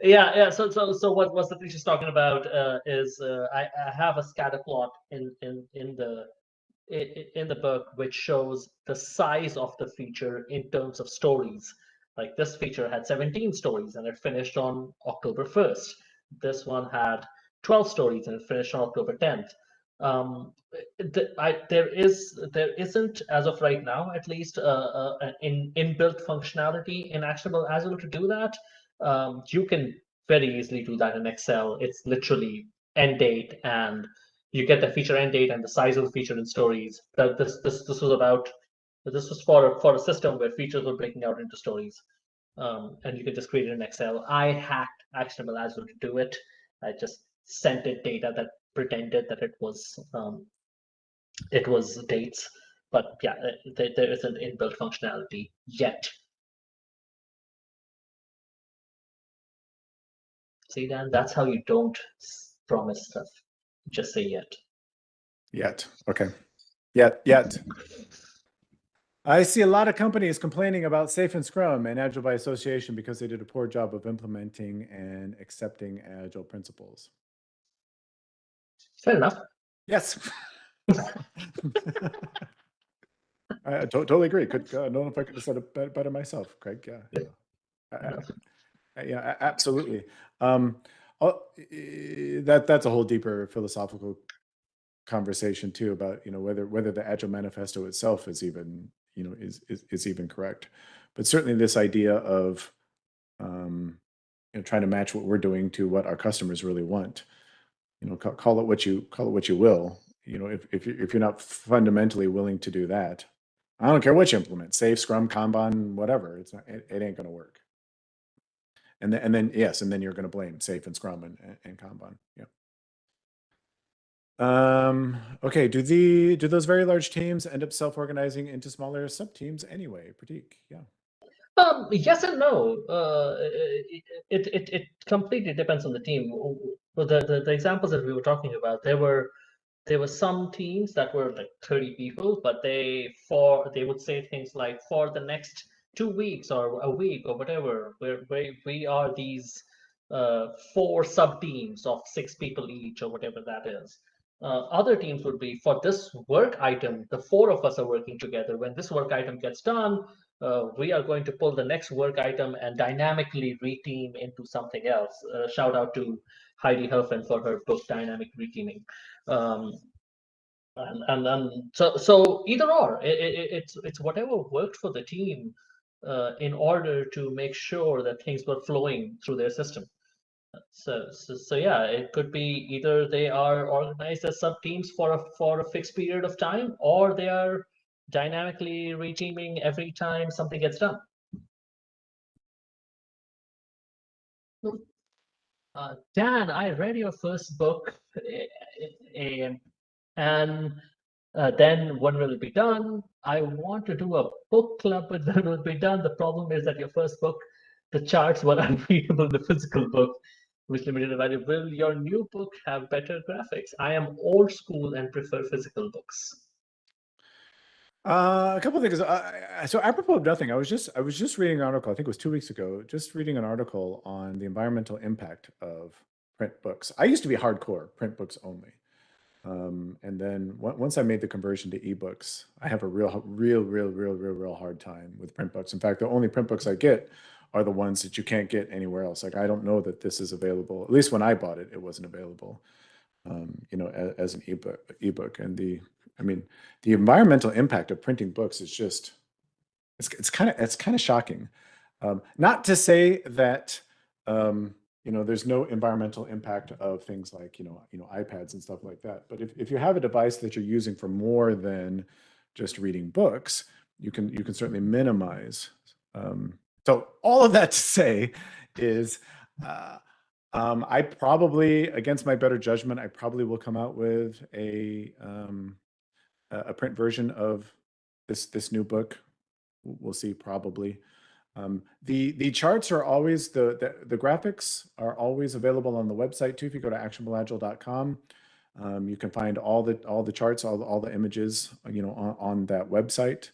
Yeah. So what the she's talking about is I have a scatter plot in the book which shows the size of the feature in terms of stories. Like this feature had 17 stories and it finished on October 1st. This one had 12 stories and it finished on October 10th. There isn't, as of right now, at least, an inbuilt functionality in Actionable Agile to do that. You can very easily do that in Excel. It's literally end date, and you get the feature end date and the size of the feature in stories. This was for a system where features were breaking out into stories, and you can just create it in Excel. I hacked Actionable Agile to do it. I just sent it data that pretended that it was dates, but yeah, there isn't inbuilt functionality yet. See, Dan, that's how you don't promise stuff. Just say yet. Yet. Okay. Yet. I see a lot of companies complaining about Safe and Scrum and Agile by Association because they did a poor job of implementing and accepting Agile principles. Fair enough. Yes. I totally agree. I don't know if I could have said it better myself, Craig. Yeah, absolutely. That's a whole deeper philosophical conversation too about whether the Agile Manifesto itself is even is even correct, but certainly this idea of trying to match what we're doing to what our customers really want. Call it what you will. If you're not fundamentally willing to do that, I don't care what you implement, Safe, Scrum, Kanban, whatever. It ain't going to work. And then you're going to blame Safe and Scrum and Kanban. Yeah. Okay. Do those very large teams end up self-organizing into smaller sub-teams anyway? Prateek, yeah. Yes and no. It completely depends on the team. The examples that we were talking about, there were some teams that were like 30 people, but they would say things like, for the next 2 weeks or a week or whatever, we are these 4 sub teams of 6 people each or whatever that is. Other teams would be, for this work item, the 4 of us are working together. When this work item gets done, we are going to pull the next work item and dynamically reteam into something else. Shout out to Heidi Helfen for her book, Dynamic Reteaming. So either or, it's whatever worked for the team in order to make sure that things were flowing through their system. So yeah, it could be either they are organized as sub teams for a fixed period of time, or they are dynamically reteaming every time something gets done. Dan, I read your first book, and then when will it be done? I want to do a book club, but when will it be done? The problem is that your first book, the charts were unreadable in the physical book, which limited the value. Will your new book have better graphics? I am old school and prefer physical books. A couple of things. So apropos of nothing, I was just reading an article, I think it was 2 weeks ago, just reading an article on the environmental impact of print books. I used to be hardcore print books only. And then once I made the conversion to ebooks, I have a real hard time with print books. In fact, the only print books I get are the ones that you can't get anywhere else. Like, I don't know that this is available. At least when I bought it, it wasn't available, as an ebook. And the environmental impact of printing books is just, it's kind of shocking. Not to say that, there's no environmental impact of things like, iPads and stuff like that. But if you have a device that you're using for more than just reading books, you can certainly minimize. So all of that to say is, I probably, against my better judgment, I probably will come out with a print version of this new book. We'll see, probably. The charts are always, the graphics are always available on the website too. If you go to actionableagile.com, you can find all the charts, all the images, on that website.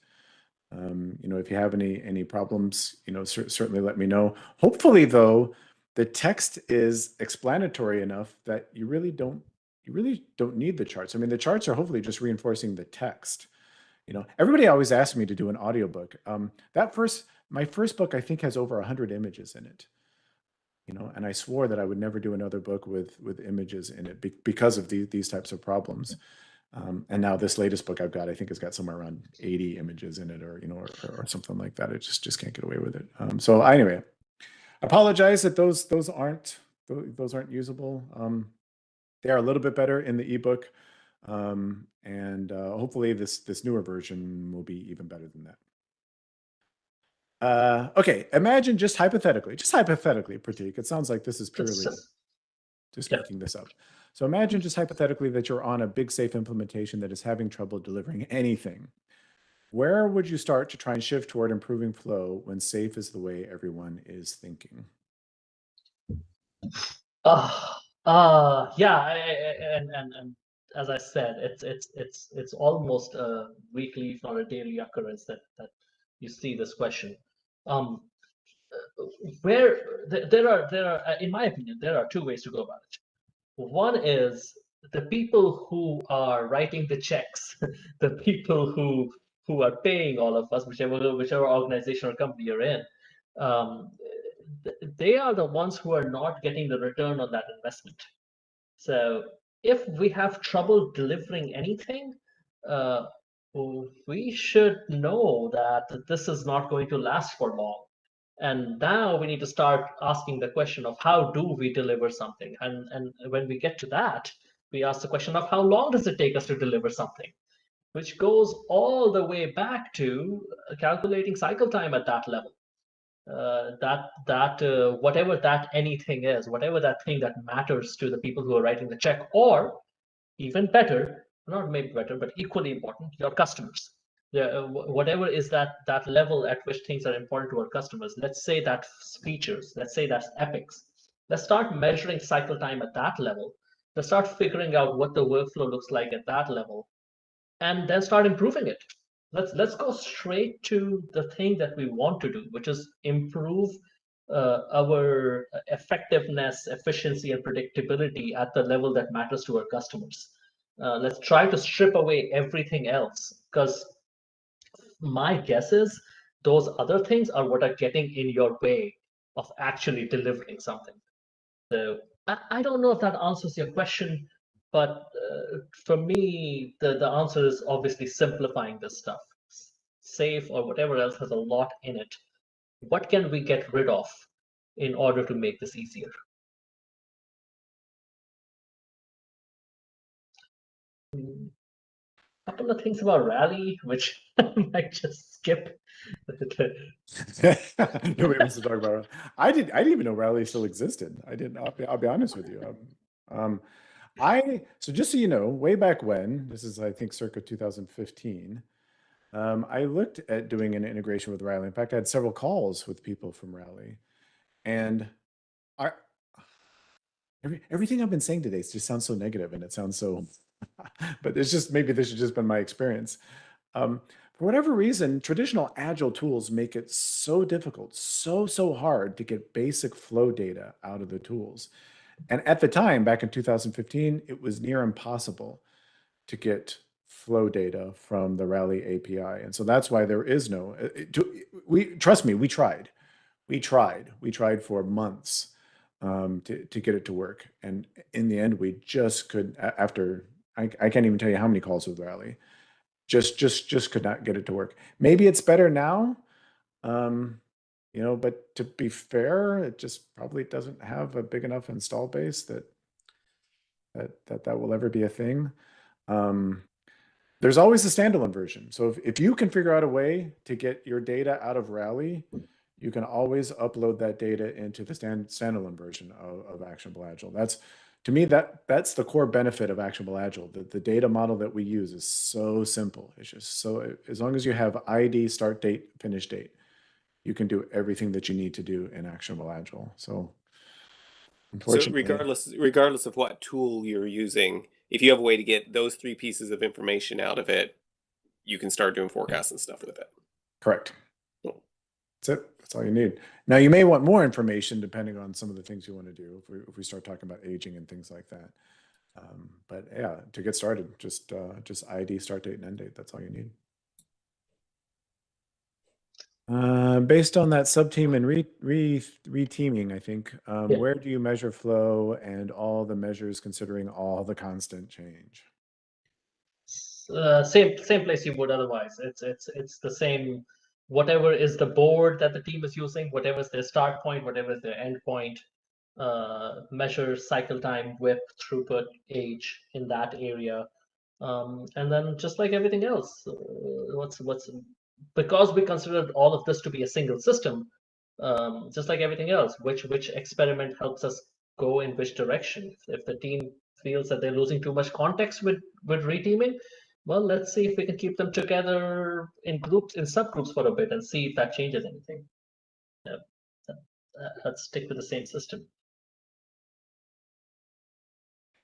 If you have any problems, certainly let me know. Hopefully, though, the text is explanatory enough that you really don't need the charts. I mean, the charts are hopefully just reinforcing the text. Everybody always asks me to do an audiobook. My first book, I think, has over 100 images in it. And I swore that I would never do another book with images in it because of these types of problems. And now this latest book I've got, I think it's got somewhere around 80 images in it, or something like that. I just can't get away with it. So anyway, I apologize that those aren't usable. They are a little bit better in the ebook. And hopefully this newer version will be even better than that. Okay, imagine just hypothetically, Prateek, it sounds like this is purely just making this up. So imagine just hypothetically that you're on a big Safe implementation that is having trouble delivering anything. Where would you start to try and shift toward improving flow when Safe is the way everyone is thinking? Yeah, and as I said, it's almost a weekly, if not a daily occurrence that you see this question. Where there are, in my opinion, there are two ways to go about it. One is the people who are writing the checks, the people who are paying all of us, whichever organization or company you're in. They are the ones who are not getting the return on that investment. So if we have trouble delivering anything, uh, we should know that this is not going to last for long. And now we need to start asking the question of how do we deliver something? And when we get to that, we ask the question of how long does it take us to deliver something, which goes all the way back to calculating cycle time at that level. Whatever that anything is, whatever that thing that matters to the people who are writing the check, or even better, not maybe better, but equally important, your customers. Whatever is that level at which things are important to our customers. Let's say that's features. Let's say that's epics. Let's start measuring cycle time at that level. Let's start figuring out what the workflow looks like at that level, and then start improving it. Let's go straight to the thing that we want to do, which is improve our effectiveness, efficiency, and predictability at the level that matters to our customers. Let's try to strip away everything else, because my guess is those other things are what are getting in your way of actually delivering something. So I don't know if that answers your question, but for me, the answer is obviously simplifying this stuff. Safe or whatever else has a lot in it. What can we get rid of in order to make this easier? A couple of things about Rally, which I might just skip. Nobody wants to talk about it. I didn't even know Rally still existed. I didn't. I'll be honest with you. So just so you know, way back when, this is I think circa 2015, I looked at doing an integration with Rally. In fact, I had several calls with people from Rally, and everything I've been saying today just sounds so negative, and it sounds so. But it's just maybe this has just been my experience. For whatever reason, traditional agile tools make it so difficult, so hard to get basic flow data out of the tools. And at the time, back in 2015, it was near impossible to get flow data from the Rally API. And so that's why there is no, trust me, we tried for months to get it to work. And in the end, we just could, after, I can't even tell you how many calls with Rally, just could not get it to work. Maybe it's better now, but to be fair, it just probably doesn't have a big enough install base that will ever be a thing. There's always a standalone version. So if you can figure out a way to get your data out of Rally, you can always upload that data into the standalone version of Actionable Agile. That's, to me, that's the core benefit of Actionable Agile. The data model that we use is so simple. It's just so, as long as you have ID, start date, finish date, you can do everything that you need to do in Actionable Agile. So unfortunately, so regardless of what tool you're using, if you have a way to get those three pieces of information out of it, you can start doing forecasts and stuff with it. Correct. That's it. That's all you need. Now, you may want more information depending on some of the things you want to do if we start talking about aging and things like that. But yeah, to get started, just ID, start date, and end date. That's all you need. Based on that subteam and reteaming, I think, where do you measure flow and all the measures considering all the constant change? Same place you would otherwise. It's the same. Whatever is the board that the team is using, whatever is their start point, whatever is their end point, measure cycle time, WIP, throughput, age in that area, and then just like everything else, because we considered all of this to be a single system, just like everything else, which experiment helps us go in which direction. If the team feels that they're losing too much context with reteaming, well, let's see if we can keep them together in groups, in subgroups for a bit, and see if that changes anything. Let's stick with the same system.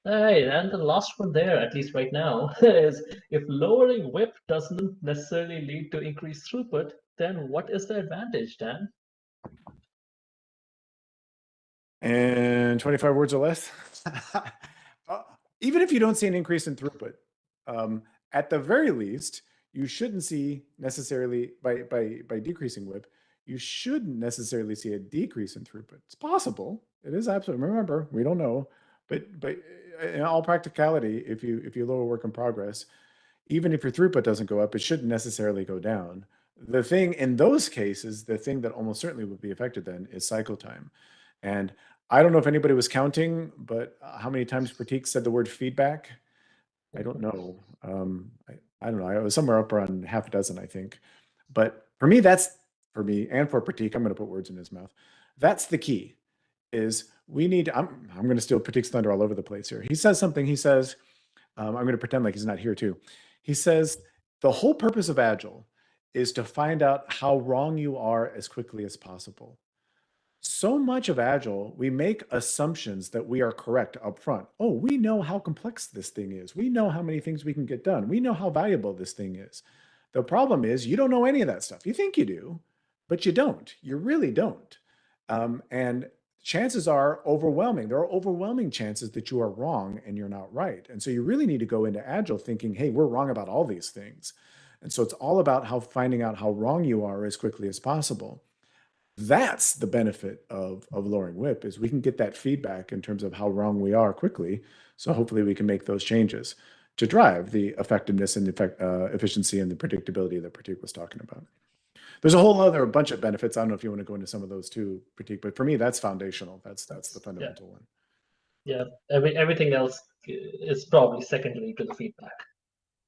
Hey, and the last one there, at least right now, is if lowering WIP doesn't necessarily lead to increased throughput, then what is the advantage, Dan? And 25 words or less. Even if you don't see an increase in throughput, at the very least, you shouldn't see necessarily by decreasing WIP, you shouldn't necessarily see a decrease in throughput. It's possible. It is absolutely. Remember, we don't know, but in all practicality, if you lower work in progress, even if your throughput doesn't go up, it shouldn't necessarily go down. The thing in those cases, the thing that almost certainly would be affected then is cycle time. And I don't know if anybody was counting, but how many times Prateek said the word feedback? I don't know. I don't know. I was somewhere up around half a dozen, I think. But for me, for me and for Prateek, I'm going to put words in his mouth. That's the key. Is we need. I'm going to steal Prateek's thunder all over the place here. He says something. He says, I'm going to pretend like he's not here too. He says the whole purpose of Agile is to find out how wrong you are as quickly as possible. So much of Agile, we make assumptions that we are correct up front. Oh, we know how complex this thing is. We know how many things we can get done. We know how valuable this thing is. The problem is you don't know any of that stuff. You think you do, but you don't. You really don't. And chances are overwhelming. There are overwhelming chances that you are wrong and you're not right. And so you really need to go into Agile thinking, hey, we're wrong about all these things. And so it's all about finding out how wrong you are as quickly as possible. That's the benefit of lowering WIP is we can get that feedback in terms of how wrong we are quickly. So hopefully we can make those changes to drive the effectiveness and the efficiency and the predictability that Prateek was talking about. There's a whole other bunch of benefits. I don't know if you want to go into some of those too, Prateek, but for me, that's foundational. That's the fundamental one. Yeah, everything else is probably secondary to the feedback.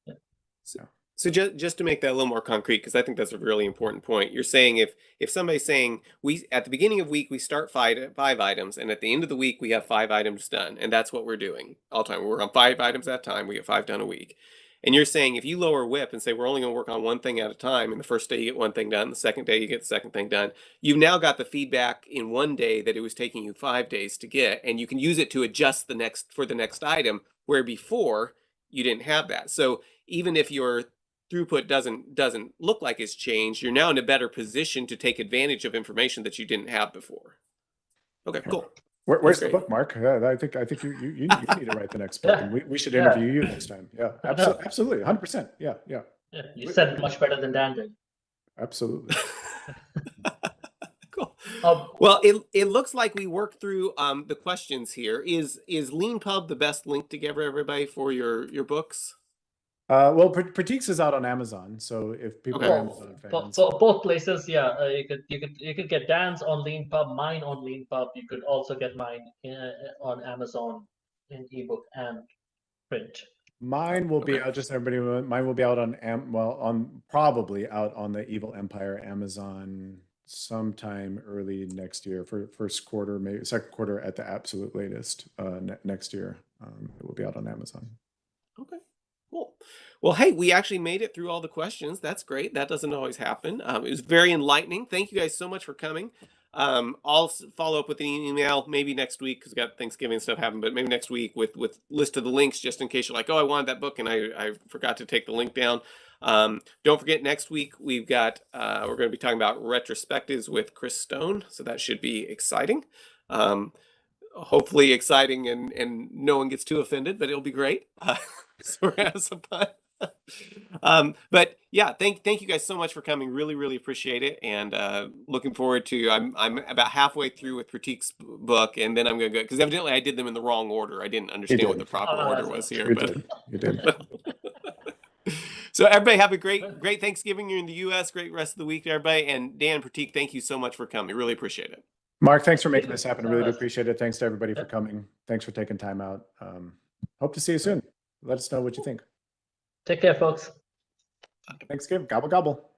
Yeah. So just to make that a little more concrete, because I think that's a really important point. You're saying if somebody's saying we at the beginning of week we start five items, and at the end of the week we have 5 items done, and that's what we're doing all the time. We're on 5 items at a time. We get 5 done a week. And you're saying if you lower WIP and say we're only going to work on one thing at a time, and the first day you get one thing done, the second day you get the second thing done, you've now got the feedback in one day that it was taking you 5 days to get, and you can use it to adjust the next item, where before you didn't have that. So even if your throughput doesn't look like it's changed, you're now in a better position to take advantage of information that you didn't have before. Okay, cool. Where's the book, Mark? I think you need to write the next book, and we should interview you next time. Yeah, absolutely, 100%. Yeah. You said it much better than Dan did. Absolutely. Cool. Well, it looks like we worked through the questions here. Is LeanPub the best link to give everybody for your books? Well, Prateek's is out on Amazon, so if people are Amazon fans, both places, yeah, you could get Dan's on LeanPub, mine on LeanPub. You could also get mine on Amazon in ebook and print. Mine will be out. Just everybody, mine will be out on probably out on the Evil Empire Amazon sometime early next year, for first quarter, maybe second quarter at the absolute latest. Next year, it will be out on Amazon. Okay. Cool. Well, hey, we actually made it through all the questions. That's great. That doesn't always happen. It was very enlightening. Thank you guys so much for coming. I'll follow up with an email maybe next week because we got Thanksgiving stuff happen, but maybe next week with list of the links just in case you're like, oh, I wanted that book and I forgot to take the link down. Don't forget, next week we've got we're going to be talking about retrospectives with Chris Stone, so that should be exciting. Hopefully exciting and no one gets too offended, but it'll be great. So we're gonna have some fun. But yeah, thank you guys so much for coming. Really appreciate it, and looking forward to. I'm about halfway through with Prateek's book, and then I'm gonna go because evidently I did them in the wrong order. I didn't understand what the proper order was here. You did. So everybody have a great Thanksgiving. You're in the U.S. Great rest of the week, everybody. And Dan, Prateek, thank you so much for coming. Really appreciate it. Mark, thanks for making this happen. I really do appreciate it. Thanks to everybody for coming. Thanks for taking time out. Hope to see you soon. Let us know what you think. Take care, folks. Thanksgiving. Gobble, gobble.